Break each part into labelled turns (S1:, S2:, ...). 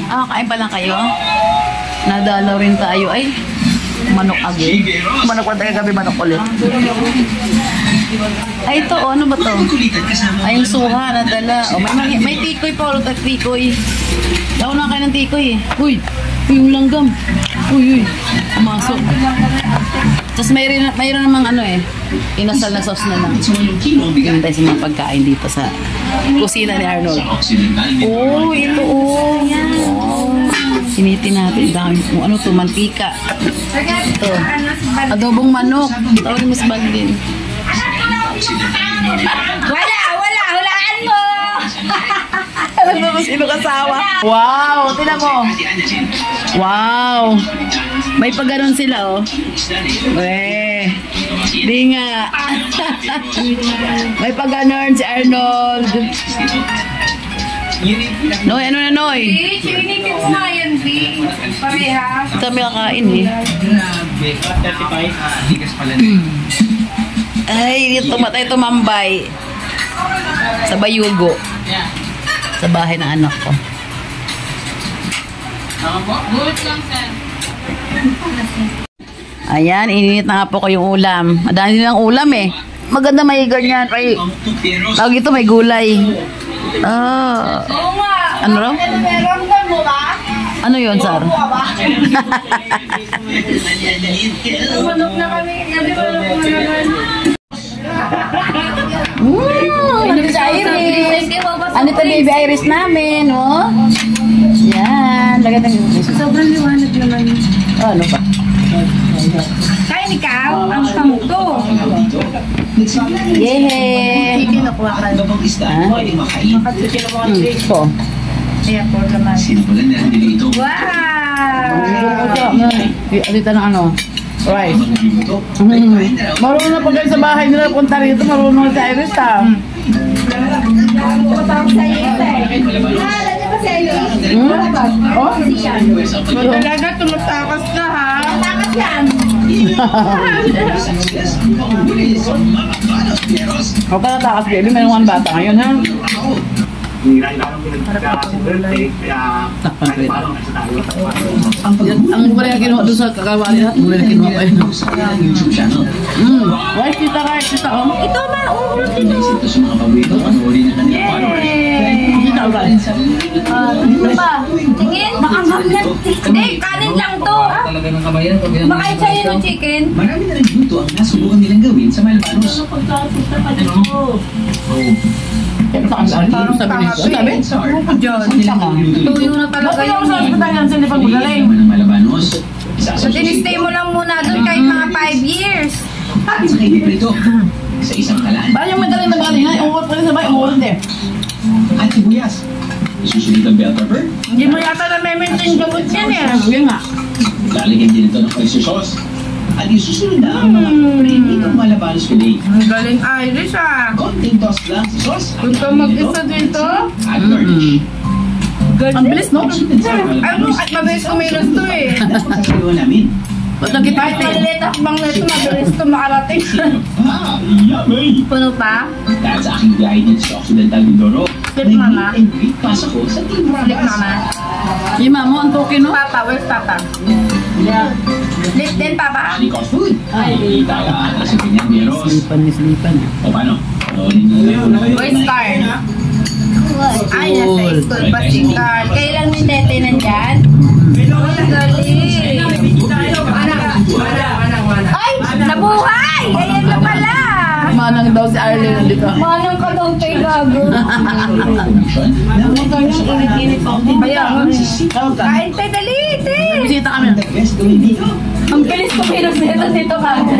S1: Ah, kain pa lang kayo? Nadalaw rin tayo. Ay, manok again. Manok pa tayo gabi, manok ulit. Ay, ito, ano ba to? Ay, yung suha, nadala. Oh, may tikoy pa, ulit at tikoy. Daw na kayo ng tikoy eh. Uy, yung langgam. Uy, pumasok. Tapos mayroon namang ano eh, inasal na sauce na lang. Yung tayo sa mga pagkain dito sa kusina ni Arnold. Oh, ito oh. Sinitin natin. Dami kung ano to, mantika. Ito, adobong manok. Tawagin mo sa bag din.
S2: Hulaan mo!
S1: Alam mo kung sino kasawa? Wow, tinan mo. Wow. May pagganon sila, oh. Di nga. May pagganon si Arnold. Noy, ano na, Noy?
S2: Sininitin mo nga yan, B. Pareha.
S1: Kami kakain, eh. Ay, dito matay tumambay. Sa Bayugo. Sa bahay ng anak ko. Ayan, ininit na nga po ko yung ulam. Madami din ang ulam eh. Maganda may ganyan. Ay, tawag ito may gulay. Ah. Ano raw? Ano yun, Sar?
S2: Manok na kami.
S1: Ano ito sa Iris? Ano ito baby Iris namin, oh? Yan. Lagay ng Iris.
S2: Sobrang liwanag naman.
S1: Oh, ano pa?
S2: Kain ikaw, ang kamuto.
S1: Yehey!
S2: Kinukuha ka.
S1: Ito.
S2: Ayan po naman. Wow!
S1: Dito na ano? Rice. Marunong na pag sa bahay nila punta rito. Marunong sa Iris, ha?
S2: Matawag sa iyo, eh. Lagyan pa sa Iris?
S1: Oh?
S2: Talaga, tumatakas ka, ha? Tumatakas yan.
S1: O pala takas, baby. Mayroon kang bata ngayon, ha? Ang mula yung kinuha doon sa kakawali ha? Mula yung kinuha kayo. Rice, tita, rice, tita, oh.
S2: Ito ba? Uulot ito.
S1: Yay! Tita, rice.
S2: Ano ba? Tingin? Maanghang yan. Hindi, kanin lang to. Makain sa'yo ng chicken.
S3: Marami na rin luto ang nasubukan nilang gawin sa Malbanos.
S1: Parang sabi nito. Sabi?
S2: Diyan. Tuyo na talaga
S1: Yung
S2: yun.
S1: sa hospital yan, sila pag magaling.
S2: Tinistay mo lang muna doon kahit mga 5 years.
S3: At sa kayo prito, sa isang kalaan.
S1: Ba yung magaling na magaling ha? Umuot pa rin sa bahay, umuot din.
S3: At sibuyas. Isusunod ang bell pepper.
S2: Hindi mo yata na-maintain gamot yan eh.
S1: Yun nga.
S3: Lalagyan din ito ng oyster sauce. At isusunod na ang mga prinitong Malabanos filet.
S2: Ang galing Irish ah.
S3: Konting toast lang sa sauce.
S2: Kung ito mag-isa dito.
S3: At garnish.
S1: Ang bilis, no?
S2: Ay, at mabilis kumilos to eh.
S3: Sasagawa namin.
S1: Ba't nakita
S2: Kahit
S1: ito?
S2: malilit at bang nito, mabilis to makarating.
S3: Ah, yummy!
S2: Puno pa?
S3: Dahil sa aking guidance sa Occidental Mindoro,
S2: Slip, mama.
S3: may meet and greet pass ako sa Team
S2: Slip mama.
S1: Yung mamo, ang toke, no?
S2: Papa, where's Papa? Slip din Papa?
S3: Ani cost food. Ay, talaan na sa kanyang bieros.
S1: Slipan.
S3: O paano?
S2: Where's Star? Ay, nasa school pa si Carl. Kailan yung tete nandyan? Ang galing. Ay, nabuhay! Ganyan na pala.
S1: Manang daw si Arlene nandito.
S2: Manang ka daw tayo gago. Kaya, kain tayo, dali, te.
S1: Bisita kami.
S2: Ang bilis ko pinusito dito kagad.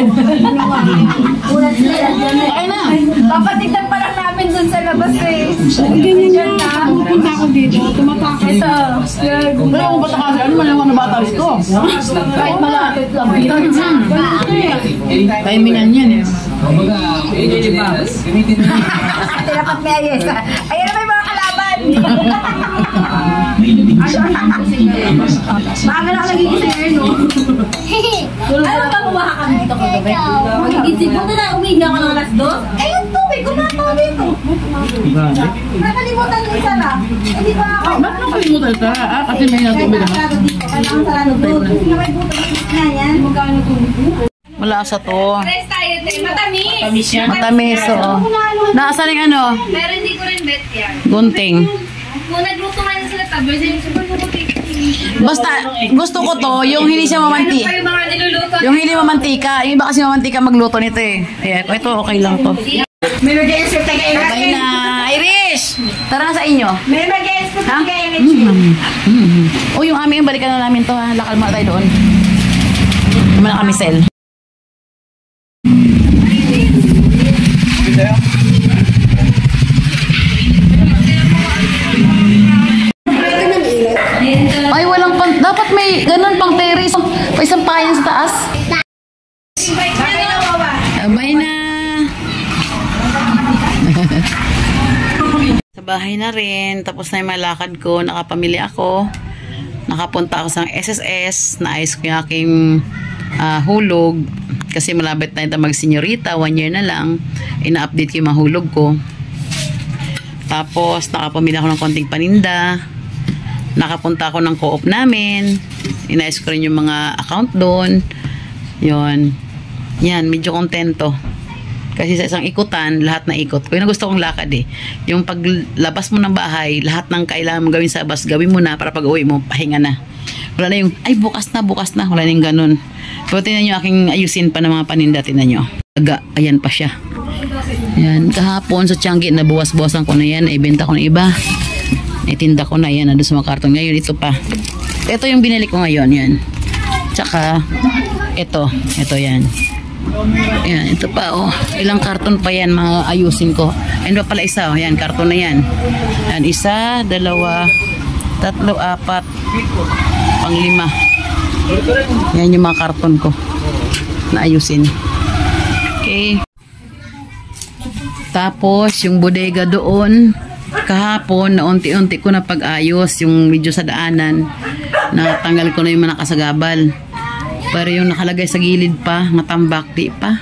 S1: Okay na.
S2: Papatignan pa lang namin dun sa labas eh.
S1: Ganyan na. Pupunta ako dito. Tumatake.
S2: Ito.
S1: Wala akong bata kasi. Ano man yung mga bata rito?
S2: Kahit malapit lang.
S1: Timingan yan eh.
S2: Tinapat may ayes. Ayan na may mga kalaban. Maaga na ako nagigising ngayon, no? Ano ba bumaha kami dito kagabi? Magigising mo na umiga ka ng alas 2? Ayun, tubig. Kumatawa dito. Nakalimutan mo isa na. Hindi ba ako?
S1: Ba't nakalimutan ka? Kasi may natubig naman.
S2: Kailangan sarado doon. May butas na yan. Magkano tubig?
S1: Malasa to.
S2: Press tayo, te. Matamis.
S1: Matamis, oo. Naasan yung ano?
S2: Pero hindi ko rin bet yan.
S1: Gunting.
S2: Kung nagluto nga na sila tabi,
S1: Basta, gusto ko to, yung hindi siya mamantika.
S2: yung mga niluluto.
S1: Yung hindi mamantika. Yung iba kasi mamantika magluto nito eh. Ayan, ito okay lang to.
S2: May mag-i-insert tayo kayo.
S1: Okay na. Irish! Tara na sa inyo.
S2: May mag-i-insert
S1: Ha?
S2: kayo.
S1: O yung aming, balikan na namin to ha. Lakal muna tayo doon. Naman na kami sell. Ay, walang pang... Dapat may ganun pang terrace. May isang payan sa taas. Abay na. Sa bahay na rin. Tapos na yung malakad ko. Nakapamili ako. Nakapunta ako sa SSS. Naayos ko yung aking hulog. Kasi malapit na ito mag-senyorita. 1 year na lang. Ina-update ko yung mahulog ko. Tapos nakapamili ako ng konting paninda. Nakapunta ako ng co-op namin. Inayos ko rin yung mga account doon. Yun. Yan, medyo kontento. Kasi sa isang ikutan, lahat na ikot. Kung gusto kong lakad eh. Yung paglabas mo ng bahay, lahat ng kailangan mo gawin sa bus, gawin mo na para pag uwi mo, pahinga na. Wala na yung, ay bukas na. Wala na yung ganun. Pero tinan nyo, aking ayusin pa ng mga paninda, tinan nyo. Ayan pa siya. Yan, kahapon sa Tiangge, nabuwas-buwasan ko na yan. Ibenta ko na iba. Itinda ko na yan, nandun sa mga karton. Ngayon, ito pa. Ito yung binili ko ngayon, yan. Tsaka, ito yan. Yan, ito pa, oh. Ilang karton pa yan, mga ayusin ko. Ayun pa pala isa, oh. Yan, karton na yan. Yan, 1, 2, 3, 4, 5. Yan yung mga karton ko na ayusin. Okay. Tapos, yung bodega doon, kahapon, na unti-unti ko na pag-ayos yung medyo sa daanan. Natanggal ko na yung mga nakasagabal. Pero yung nakalagay sa gilid pa, natambak, di pa.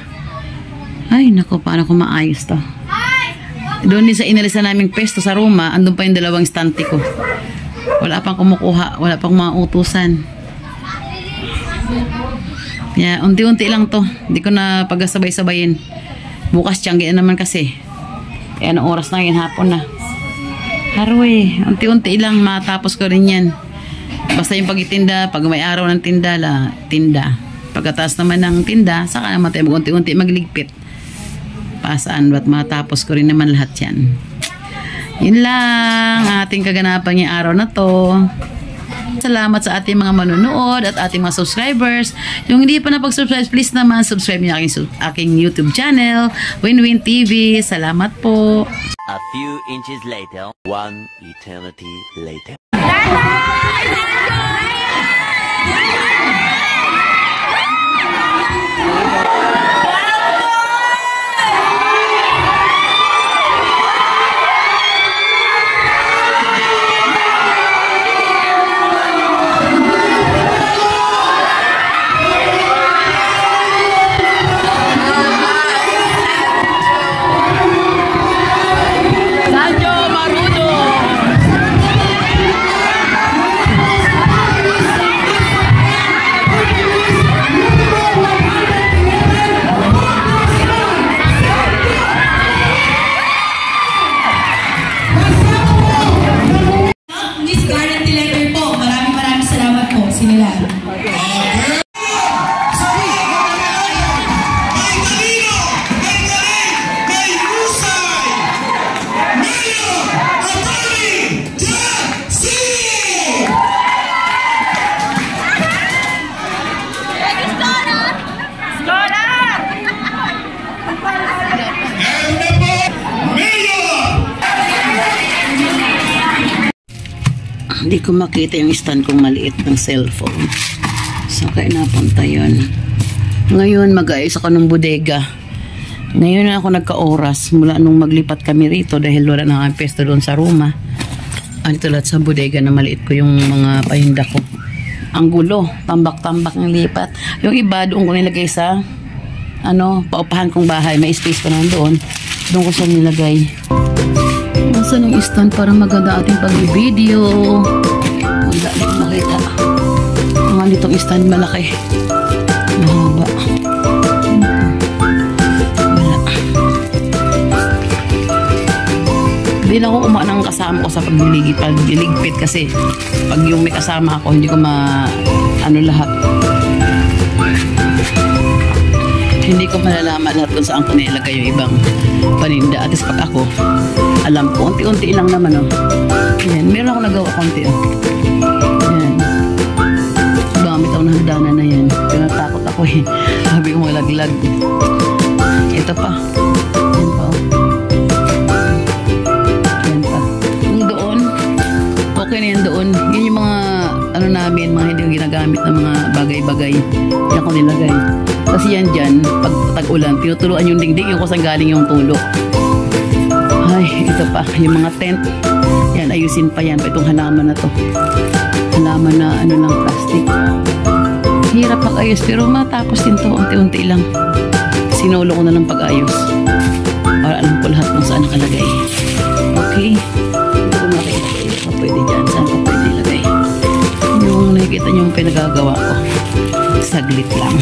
S1: Ay, naku, paano ko maayos to? Doon din sa inalisan naming pesto sa Roma, andun pa yung 2 stante ko. Wala pang kumukuha, wala pang mga utusan. Yeah, unti-unti lang to. Hindi ko na pagkasabay-sabayin. Bukas Tiangge na naman kasi. Kaya anong oras na yun, hapon na. Haroy, unti-unti lang matapos ko rin yan. Basta yung pagtitinda, pag may araw ng tinda, tinda. Pagkataas naman ng tinda, saka naman tayo unti-unti magligpit. Pasaan, ba't matapos ko rin naman lahat yan. Yun lang, ating kaganapan yung araw na to. Salamat sa ating mga manunood at ating mga subscribers. Yung hindi pa napag-subscribe, please naman subscribe niyo aking YouTube channel, Winwin TV. Salamat po.
S4: A few inches later, 1 eternity later.
S1: Hindi ko makita yung stand kong maliit ng cellphone. So, kaya napunta yun. Ngayon, mag-ayos ako ng bodega. Ngayon na ako nagka-oras mula nung maglipat kami rito dahil wala na kami pesto doon sa Roma. Andito lahat sa bodega na maliit ko yung mga pahinda ko. Ang gulo. Tambak-tambak ng lipat. Yung iba, doon ko nilagay sa paupahan kong bahay. May space pa naman doon. Doon ko siya nilagay. Nasaan yung stand para maganda ating pag-video? Wala, hindi ko makita. Ang nitong stand malaki. Mahaba. Wala. Hindi na ako ng kasama ko sa pagliligpit kasi pag yung may kasama ako, hindi ko lahat. Hindi ko malalaman lahat kung saan ko nilagay yung ibang paninda. At least pag ako, alam ko, unti-unti lang naman, oh. Ayan, meron ako nagawa konti, oh. Ayan. Gamit ako ng hagdanan na yan. Pinatakot ako, eh. Sabi ko malaglag. Ito pa. Ayan pa, oh. Ayan pa. Kung doon, okay na yan doon. Yun yung mga, namin, mga hindi yung ginagamit ng mga bagay-bagay. Yan ko nilagay. Kasi yan dyan, pag tag-ulan, tinutuluan yung dingding, yung kusang galing yung tulo. Ay, ito pa, yung mga tent. Yan, ayusin pa yan. Itong halaman na to. Halaman na, ng plastic. Hirap mag-ayos, pero matapos din to, unti-unti lang. Sinulo ko na lang pag-ayos. Para alam ko lahat kung saan nakalagay. Okay? Ito ko makikita. Ito pwede dyan. Saan ko pwede ilagay? Yung nakikita nyo yung pinagagawa ko. Saglit lang.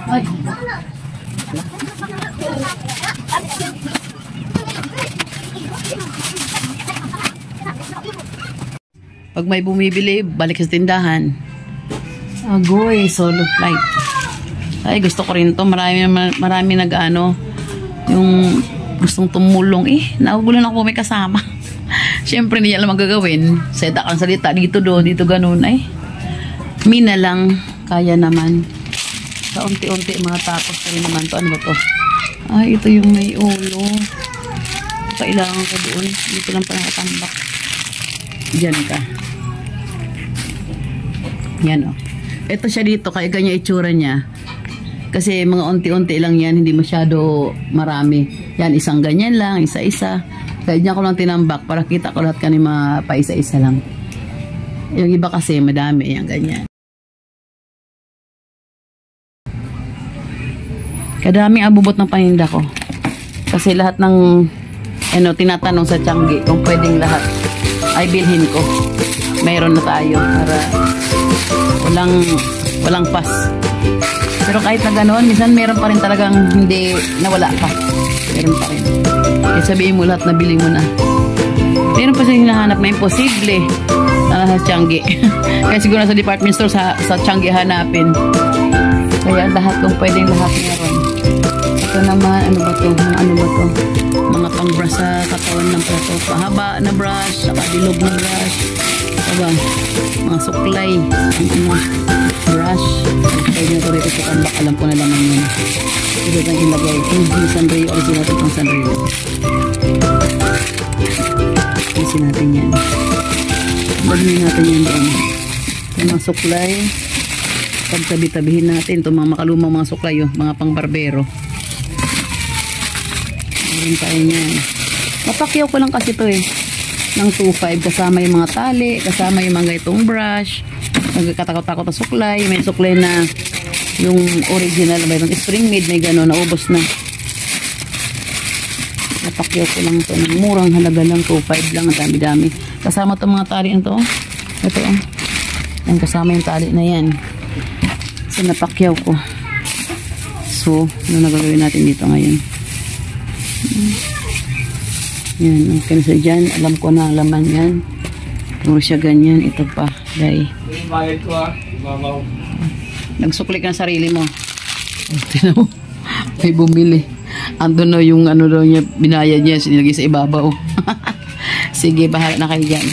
S1: Ay. Pag may bumibili, balik sa tindahan. Agoy, solo flight. Ay, gusto ko rin to. Marami nag-ano, yung gustong tumulong. Nagugulan ako may kasama. Siyempre, hindi niya alam magagawin. Seta kang salita, dito doon, dito ganun. Ay, mina lang, kaya naman. Sa unti-unti, mga tapos pa rin naman to. Ano ba to? Ay, ito yung may ulo. Kailangan ko doon. Dito lang pa nakatambak. Diyan ka. Yan, oh. Ito siya dito, kaya ganyan itsura niya. Kasi mga unti-unti lang yan, hindi masyado marami. Yan, isang ganyan lang, isa-isa. Kaya diyan ko lang tinambak para kita ko lahat kanina pa isa-isa lang. Yung iba kasi madami, yan, ganyan. Kadaming abubot ng paninda ko. Kasi lahat ng tinatanong sa Tiangge kung pwedeng lahat ay bilhin ko. Mayroon na tayo para walang pas. Pero kahit na ganoon, minsan meron pa rin talagang hindi nawala pa. Meron pa rin. Kaya sabihin mo lahat na bili mo na. Meron pa silang hinahanap na imposible sa Tiangge. Kaya siguro sa department store sa Tiangge hanapin. Kaya lahat kung pwedeng lahat meron. Ito naman, ano ba to? Mga pang-brush sa katawan ng plato. Pahaba na brush, saka bilog na brush. Aba, mga suklay. Brush. Pwede nyo ko rito sa tambak. Alam ko na lang yun. Ito nang ilagay. Yung Sanrio. Alisin natin itong Sanrio. Alisin natin yan. Bagay natin yan doon. Yung mga suklay. Pagtabi-tabihin natin itong mga makalumang mga suklay, mga pang-barbero. Meron tayo niyan. Mapakyaw ko lang kasi ito ng 2.5 kasama yung mga tali, kasama yung mga itong brush, nagkatakot-takot na suklay, may suklay na yung original, may spring made, may gano'n, naubos na. Napakyaw ko lang ito ng murang halaga lang, 2.5 lang, ang dami-dami. Kasama itong mga tali ito, ito yan, kasama yung tali na yan. So napakyaw ko. So ano na gagawin natin dito ngayon? Yan, okay na siya dyan. Alam ko na ang laman yan. Puro siya ganyan. Ito pa, guys. Nagsukli ka ng sarili mo. Tinan mo. May bumili. Ando na yung ano daw niya, binayad niya, sinilagay sa ibabaw. Sige, bahala na kayo dyan.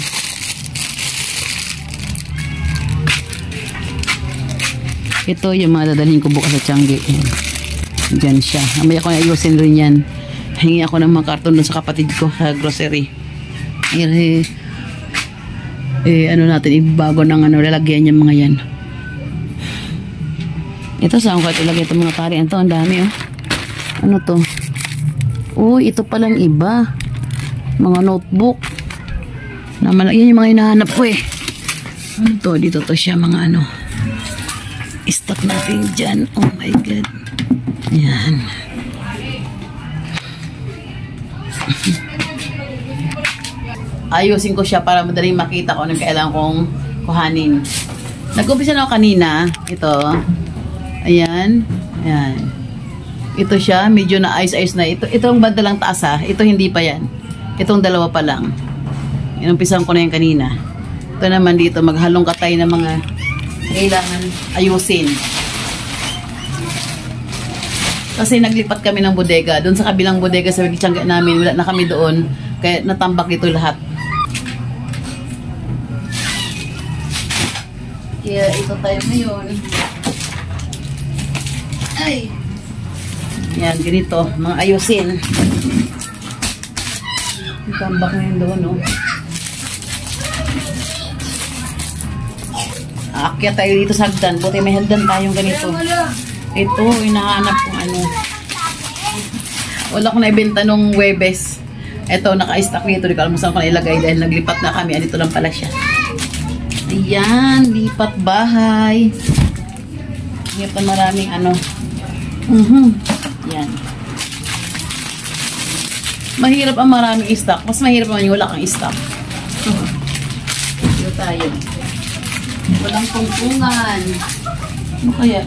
S1: Ito yung mga dadalhin ko bukas sa Tiangge. Diyan siya. Mamaya ko na ayusin rin yan. Hingi ako ng mga karton doon sa kapatid ko sa grocery. Ano natin, ibago ng ano, lalagyan yung mga yan. Ito, saan ko ito ilagay itong mga tari? Ito, ang dami, oh. Ano to? Uy, ito palang iba. Mga notebook. Yan yung mga hinahanap ko eh. Ano to? Dito to siya, mga ano. I-stock natin dyan. Oh my God. Yan. Ayusin ko siya para madaling makita ko anong kailangan kong kuhanin. Nag-umpisa na ako kanina. Ito. Ayan. Ayan. Ito siya. Medyo na ice-ice na. Itong banda lang taas ha. Ito hindi pa yan. Itong dalawa pa lang. Inumpisan ko na yan kanina. Ito naman dito. Maghalong katay ng mga kailangan ayusin. Kasi naglipat kami ng bodega. Doon sa kabilang bodega sa Tiangge namin, wala na kami doon. Kaya natambak ito lahat. Kaya ito tayo ngayon. Ay! Yan, ganito. Mga ayusin. Natambak ngayon doon, no? Aakyat tayo dito sa hagdan. Buti may hagdan tayong ganito. Ito, hinahanap kong ano. Wala ko na ibenta nung Webes. Ito, naka-stock nito. Di ko alam saan ko na ilagay dahil naglipat na kami. Anito lang pala siya. Ayan, lipat bahay. Ito maraming ano. Yan. Mahirap ang maraming stock. Mas mahirap naman yung wala kang stock. Ito tayo. Walang pungpungan. Ano kaya?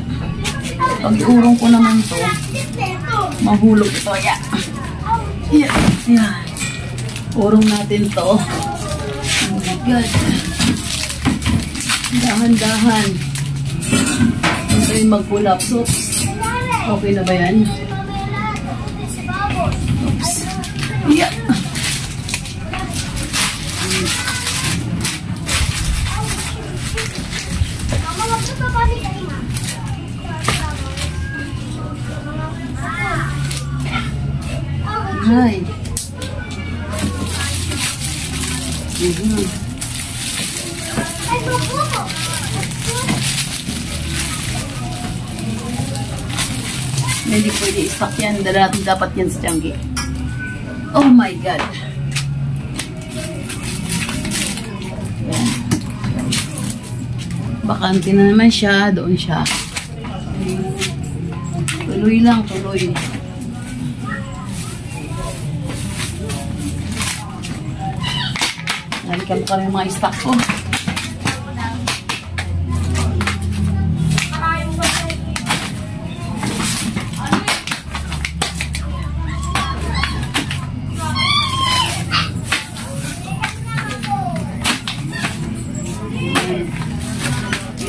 S1: Pag iurong ko naman to, mahulog ito. Yan. Yan. Urong natin to. Oh my God. Dahan-dahan. Ito yung mag-pull-up. Oops. Okay na ba yan? Oops. Yeah. Hi. Hindi pwede i-stock yan. Dala natin dapat yan sa Tiangge. Oh my God. Yan. Bakante na naman siya. Doon siya. Tuloy lang, tuloy. Nalikan ko rin yung mga stock ko.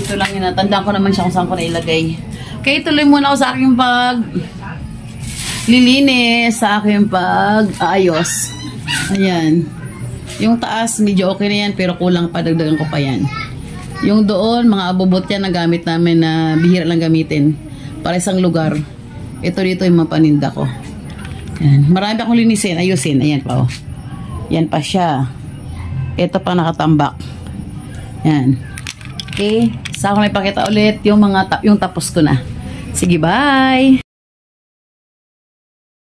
S1: Ito lang yun. Tandaan ko naman siya kung saan ko nailagay. Kaya tuloy muna ako sa aking lilinis, sa aking pag-aayos. Ayan. Yung taas, medyo okay na yan, pero kulang pa, dagdagan ko pa yan. Yung doon, mga abobot yan na gamit namin na bihira lang gamitin. Para isang lugar. Ito dito yung mga paninda ko. Yan. Marami akong linisin, ayusin. Ayan pa, oh. Yan pa siya. Ito pa nakatambak. Yan. Okay? Sa ako na ipakita ulit yung tapos ko na. Sige, bye!